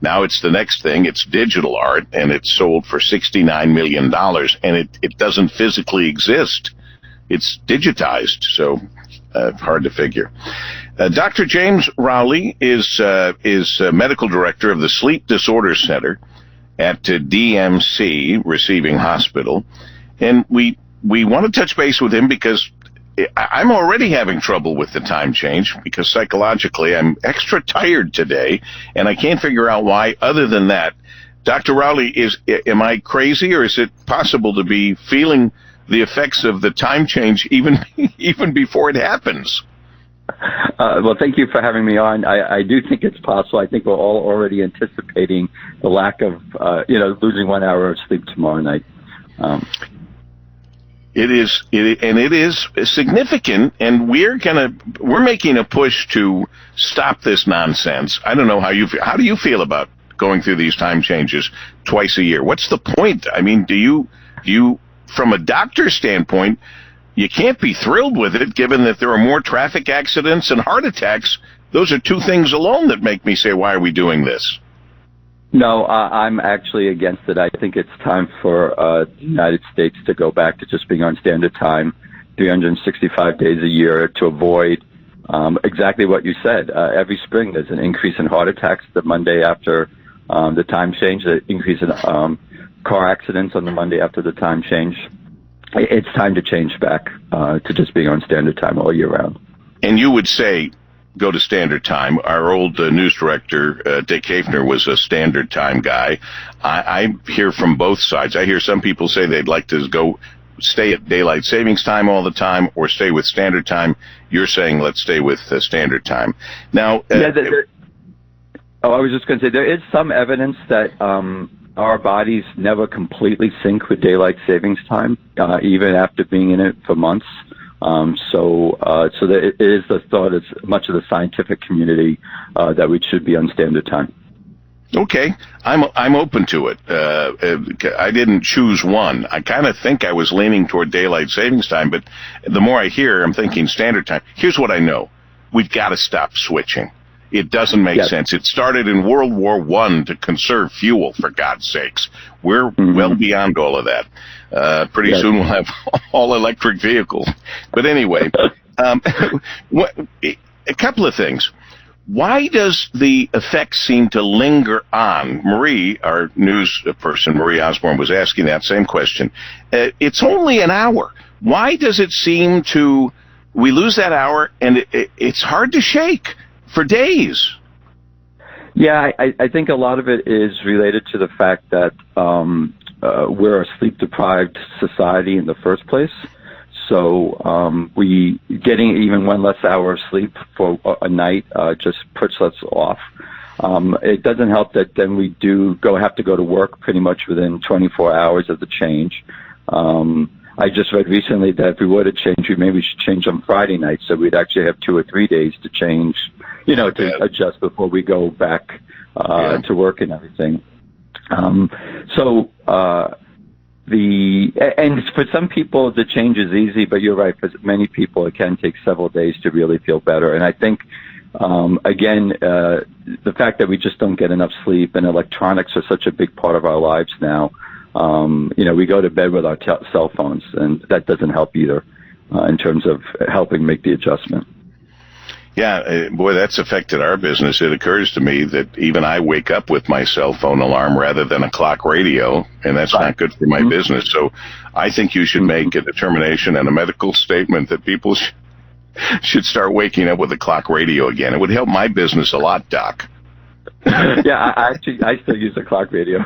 Now it's the next thing. It's digital art, and it's sold for $69 million, and it doesn't physically exist. It's digitized, so hard to figure. Dr. James Rowley is medical director of the Sleep Disorder Center at DMC Receiving Hospital, and we want to touch base with him because I'm already having trouble with the time change because psychologically I'm extra tired today, and I can't figure out why. Other than that, Dr. Rowley, am I crazy, or is it possible to be feeling the effects of the time change even before it happens? Well, thank you for having me on. I do think it's possible. I think we're all already anticipating the lack of, losing 1 hour of sleep tomorrow night. It is significant, and we're making a push to stop this nonsense. I don't know how you feel. How do you feel about going through these time changes twice a year? What's the point? I mean, do you, from a doctor's standpoint, you can't be thrilled with it, given that there are more traffic accidents and heart attacks. Those are two things alone that make me say, why are we doing this? No, I'm actually against it. I think it's time for the United States to go back to just being on standard time, 365 days a year, to avoid exactly what you said. Every spring there's an increase in heart attacks the Monday after the time change, the increase in car accidents on the Monday after the time change. It's time to change back to just being on standard time all year round. And you would say go to standard time. Our old news director, Dick Hafner, was a standard time guy. I hear from both sides. I hear some people say they'd like to stay at daylight savings time all the time or stay with standard time. You're saying let's stay with standard time. Now, I was just going to say there is some evidence that our bodies never completely sync with daylight savings time, even after being in it for months. So there is the thought as much of the scientific community that we should be on standard time. Okay, I'm open to it. I didn't choose one. I kind of think I was leaning toward daylight savings time, but the more I hear, I'm thinking standard time. Here's what I know: we've got to stop switching. It doesn't make sense. It started in World War I to conserve fuel, for God's sakes. We're well beyond all of that. Pretty soon we'll have all electric vehicles. But anyway, a couple of things. Why does the effect seem to linger on? Marie, our news person, Marie Osborne, was asking that same question. It's only an hour. Why does it seem we lose that hour and it's hard to shake for days? Yeah, I think a lot of it is related to the fact that we're a sleep-deprived society in the first place. So we getting even one less hour of sleep for a night just puts us off. It doesn't help that then we have to go to work pretty much within 24 hours of the change. I just read recently that if we were to change, maybe we should change on Friday night, so we'd actually have 2 or 3 days to change, to adjust before we go back to work and everything. And for some people the change is easy, but you're right, for many people it can take several days to really feel better. And I think again, the fact that we just don't get enough sleep, and electronics are such a big part of our lives now. We go to bed with our cell phones, and that doesn't help either in terms of helping make the adjustment. Yeah, boy, that's affected our business. It occurs to me that even I wake up with my cell phone alarm rather than a clock radio, and that's not good for my business. So I think you should make a determination and a medical statement that people should start waking up with a clock radio again. It would help my business a lot, Doc. Yeah, I still use a clock radio.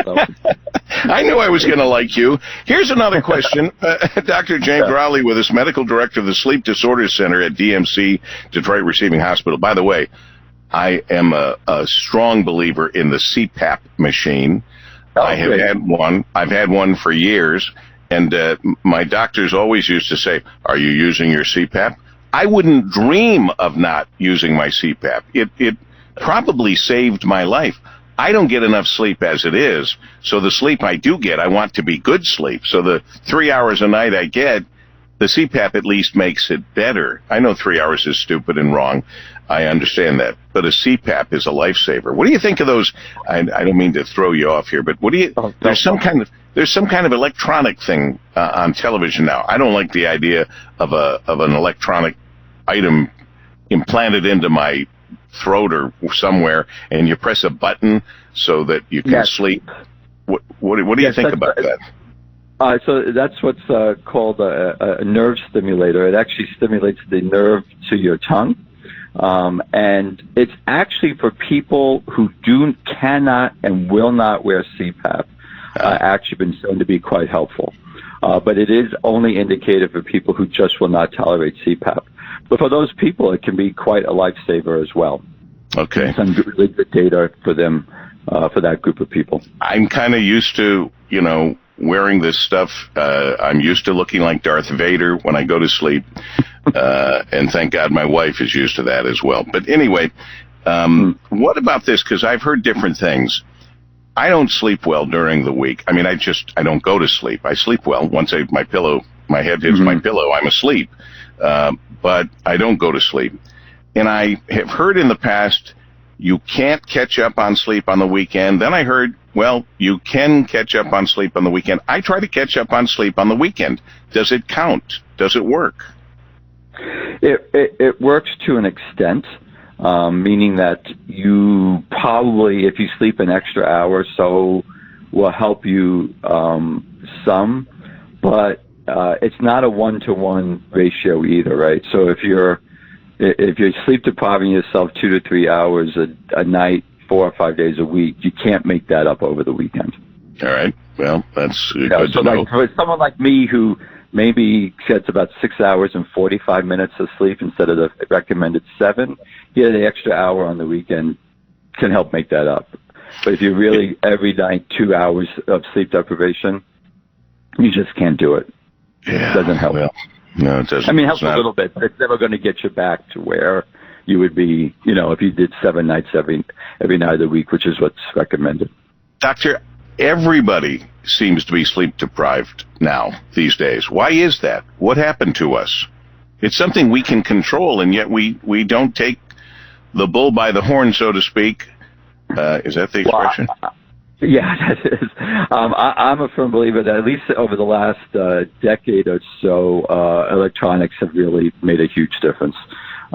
So. I knew I was going to like you. Here's another question. Dr. James Rowley with us, medical director of the Sleep Disorder Center at DMC Detroit Receiving Hospital. By the way, I am a strong believer in the CPAP machine. I have had one. I've had one for years, and my doctors always used to say, "Are you using your CPAP?" I wouldn't dream of not using my CPAP. It probably saved my life. I don't get enough sleep as it is, so the sleep I do get, I want to be good sleep. So the 3 hours a night I get, the CPAP at least makes it better. I know 3 hours is stupid and wrong. I understand that. But a CPAP is a lifesaver. What do you think of those? I don't mean to throw you off here, but what do you? There's some kind of electronic thing on television now. I don't like the idea of an electronic item implanted into my throat or somewhere, and you press a button so that you can sleep. What do you think about that? So that's what's called a nerve stimulator. It actually stimulates the nerve to your tongue. And it's actually for people who cannot and will not wear CPAP, actually been shown to be quite helpful. But it is only indicated for people who just will not tolerate CPAP. But for those people, it can be quite a lifesaver as well. Okay. Some really good data for them, for that group of people. I'm kind of used to, wearing this stuff. I'm used to looking like Darth Vader when I go to sleep. And thank God my wife is used to that as well. But anyway, what about this? Because I've heard different things. I don't sleep well during the week. I mean, I don't go to sleep. I sleep well. Once my head hits my pillow, I'm asleep. But I don't go to sleep. And I have heard in the past, you can't catch up on sleep on the weekend. Then I heard, well, you can catch up on sleep on the weekend. I try to catch up on sleep on the weekend. Does it count? Does it work? It works to an extent, meaning that you probably, if you sleep an extra hour or so, will help you some, but it's not a 1-to-1 ratio either, right? So if you're sleep depriving yourself 2 to 3 hours a night, 4 or 5 days a week, you can't make that up over the weekend. All right. Well, that's good so to know. Like for someone like me who maybe gets about 6 hours and 45 minutes of sleep instead of the recommended 7, the extra hour on the weekend can help make that up. But if you're really every night 2 hours of sleep deprivation, you just can't do it. Yeah, it doesn't help. Well, no, it doesn't. I mean, it helps a little bit, but it's never going to get you back to where you would be, if you did 7 nights every night of the week, which is what's recommended. Doctor, everybody seems to be sleep deprived now these days. Why is that? What happened to us? It's something we can control, and yet we don't take the bull by the horn, so to speak. Is that the expression? Yeah, that is. I'm a firm believer that at least over the last decade or so, electronics have really made a huge difference.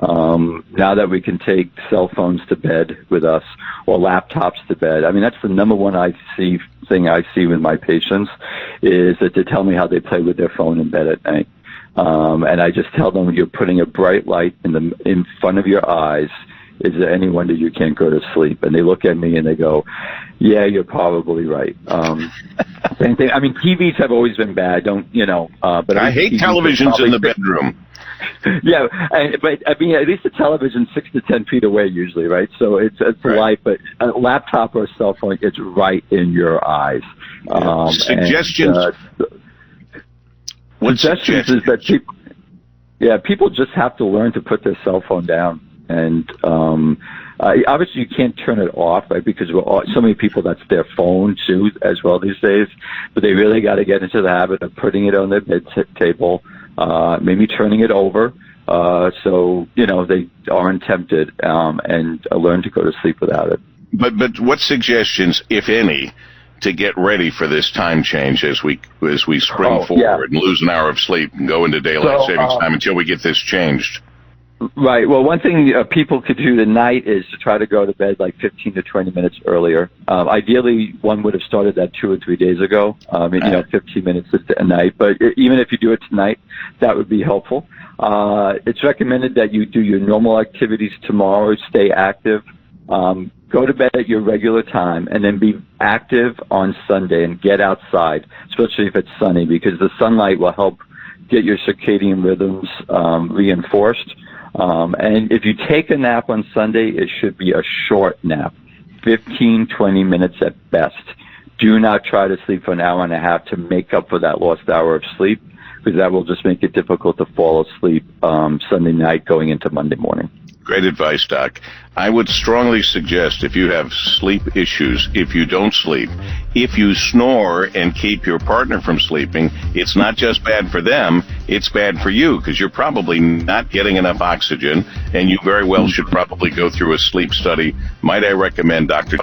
Now that we can take cell phones to bed with us or laptops to bed, I mean, that's the number one thing I see with my patients is that they tell me how they play with their phone in bed at night. And I just tell them, you're putting a bright light in front of your eyes. Is there any wonder you can't go to sleep? And they look at me and they go, yeah, you're probably right. Same thing. I mean, TVs have always been bad. But I hate televisions in the bedroom. Yeah, but I mean, at least the television's 6 to 10 feet away usually, right? So it's right. Light, but a laptop or a cell phone, it's right in your eyes. Suggestions? What suggestions is that people just have to learn to put their cell phone down. And obviously you can't turn it off, right? Because so many people, that's their phone too, as well these days. But they really got to get into the habit of putting it on their bed table, maybe turning it over, so they aren't tempted, and learn to go to sleep without it. But what suggestions, if any, to get ready for this time change as we spring forward and lose an hour of sleep and go into daylight savings time until we get this changed? Right. Well, one thing people could do tonight is to try to go to bed like 15 to 20 minutes earlier. Ideally, one would have started that 2 or 3 days ago. 15 minutes a night. But even if you do it tonight, that would be helpful. It's recommended that you do your normal activities tomorrow, stay active, go to bed at your regular time, and then be active on Sunday and get outside, especially if it's sunny, because the sunlight will help get your circadian rhythms reinforced. And if you take a nap on Sunday, it should be a short nap, 15, 20 minutes at best. Do not try to sleep for an hour and a half to make up for that lost hour of sleep, because that will just make it difficult to fall asleep Sunday night going into Monday morning. Great advice, Doc. I would strongly suggest if you have sleep issues, if you don't sleep, if you snore and keep your partner from sleeping, it's not just bad for them, it's bad for you because you're probably not getting enough oxygen, and you very well should probably go through a sleep study. Might I recommend, Dr.